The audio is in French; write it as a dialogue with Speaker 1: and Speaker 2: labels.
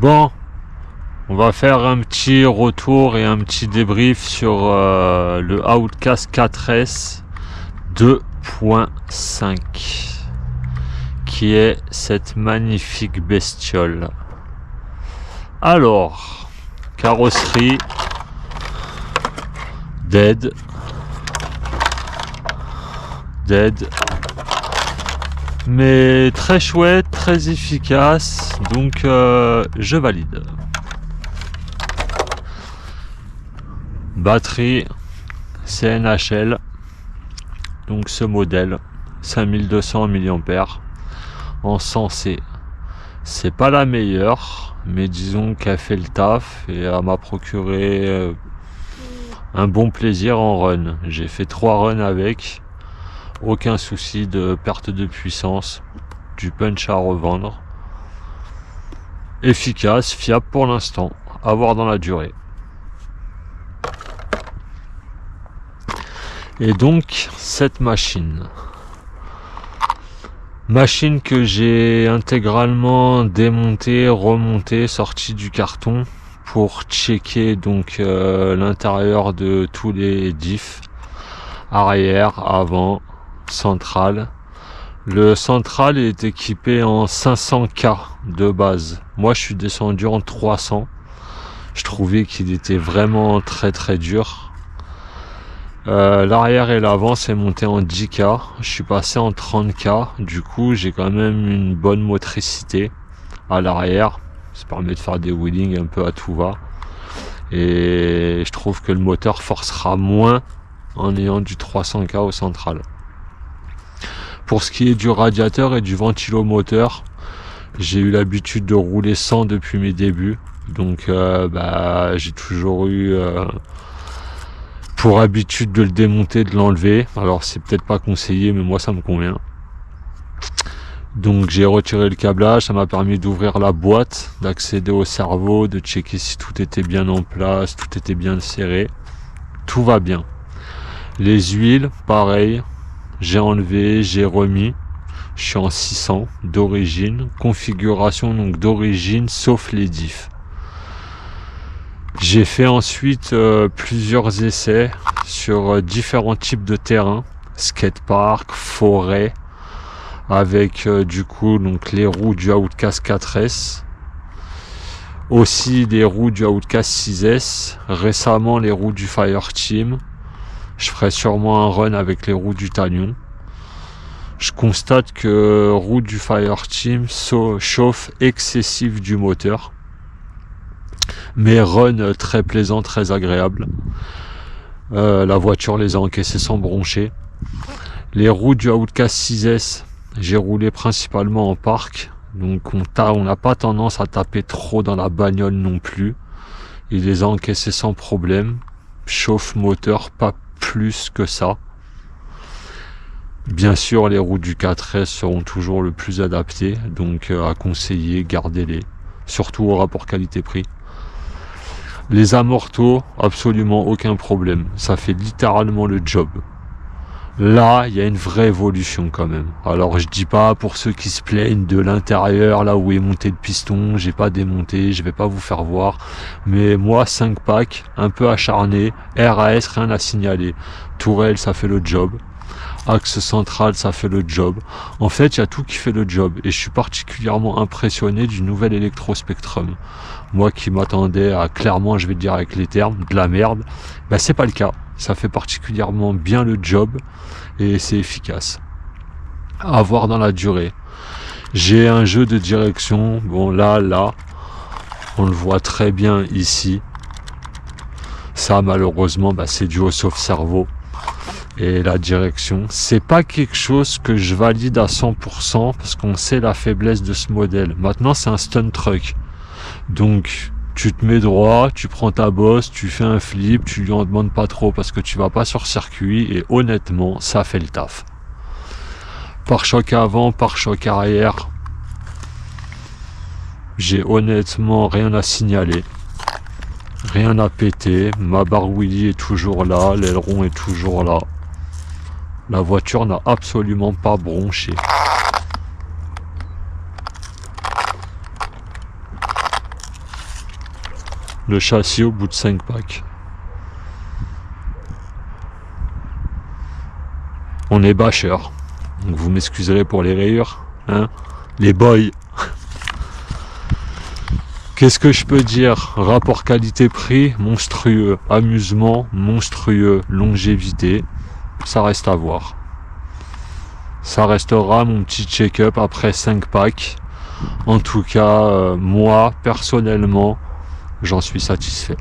Speaker 1: Bon, on va faire un petit retour et un petit débrief sur le Outcast 4S 2.5 qui est cette magnifique bestiole. Alors, carrosserie dead, mais très chouette, très efficace, donc je valide. Batterie CNHL, donc ce modèle 5200 mAh en 100C. C'est pas la meilleure, mais disons qu'elle fait le taf et elle m'a procuré un bon plaisir en run. J'ai fait 3 runs avec, aucun souci de perte de puissance, du punch à revendre, efficace, fiable pour l'instant, à voir dans la durée. Et donc cette machine que j'ai intégralement démontée, remontée, sortie du carton pour checker donc l'intérieur de tous les diffs, arrière, avant, central. Le central est équipé en 500K de base. Moi je suis descendu en 300. Je trouvais qu'il était vraiment très très dur. L'arrière et l'avant c'est monté en 10K, je suis passé en 30K, du coup j'ai quand même une bonne motricité à l'arrière, ça permet de faire des wheelings un peu à tout va, et je trouve que le moteur forcera moins en ayant du 300K au central. Pour ce qui est du radiateur et du ventilomoteur, j'ai eu l'habitude de rouler sans depuis mes débuts, donc j'ai toujours eu pour habitude de le démonter, de l'enlever. Alors c'est peut-être pas conseillé, mais moi ça me convient. Donc j'ai retiré le câblage, ça m'a permis d'ouvrir la boîte, d'accéder au cerveau, de checker si tout était bien en place, tout était bien serré. Tout va bien. Les huiles, pareil, j'ai enlevé, j'ai remis. Je suis en 600 d'origine, configuration donc d'origine sauf les diffs. J'ai fait ensuite plusieurs essais sur différents types de terrains, skatepark, forêt, avec du coup donc les roues du Outcast 4S, aussi les roues du Outcast 6S, récemment les roues du Fireteam. Je ferai sûrement un run avec les roues du Talion. Je constate que roue du Fireteam chauffe excessif du moteur, mais run très plaisant, très agréable. La voiture les a encaissés sans broncher. Les roues du Outcast 6S, j'ai roulé principalement en parc, donc on n'a pas tendance à taper trop dans la bagnole non plus. Il les a encaissés sans problème. Chauffe moteur, pas plus que ça. Bien sûr, les roues du 4S seront toujours le plus adaptées, donc à conseiller, gardez-les, surtout au rapport qualité-prix. Les amortos, absolument aucun problème. Ça fait littéralement le job. Là, il y a une vraie évolution quand même. Alors, je dis pas pour ceux qui se plaignent de l'intérieur, là où est monté le piston, j'ai pas démonté, je vais pas vous faire voir. Mais moi, 5 packs, un peu acharné, RAS, rien à signaler. Tourelle, ça fait le job. Axe central, ça fait le job. En fait, il y a tout qui fait le job. Et je suis particulièrement impressionné du nouvel Electro Spectrum. Moi qui m'attendais à, clairement, je vais te dire avec les termes, de la merde. C'est pas le cas. Ça fait particulièrement bien le job. Et c'est efficace. À voir dans la durée. J'ai un jeu de direction. Bon, là, on le voit très bien ici. Ça, malheureusement, c'est dû au sauve-cerveau. Et la direction, c'est pas quelque chose que je valide à 100% parce qu'on sait la faiblesse de ce modèle. Maintenant, c'est un stunt truck. Donc, tu te mets droit, tu prends ta bosse, tu fais un flip, tu lui en demandes pas trop parce que tu vas pas sur circuit et honnêtement, ça fait le taf. Pare-choc avant, pare-choc arrière. J'ai honnêtement rien à signaler. Rien à péter. Ma barre wheelie est toujours là, l'aileron est toujours là. La voiture n'a absolument pas bronché. le châssis au bout de 5 packs. On est bâcheurs, donc vous m'excuserez pour les rayures, hein, les boys. Qu'est-ce que je peux dire? Rapport qualité-prix, monstrueux. Amusement, monstrueux. Longévité, ça reste à voir. Ça restera mon petit check-up après 5 packs. En tout cas, moi, personnellement, j'en suis satisfait.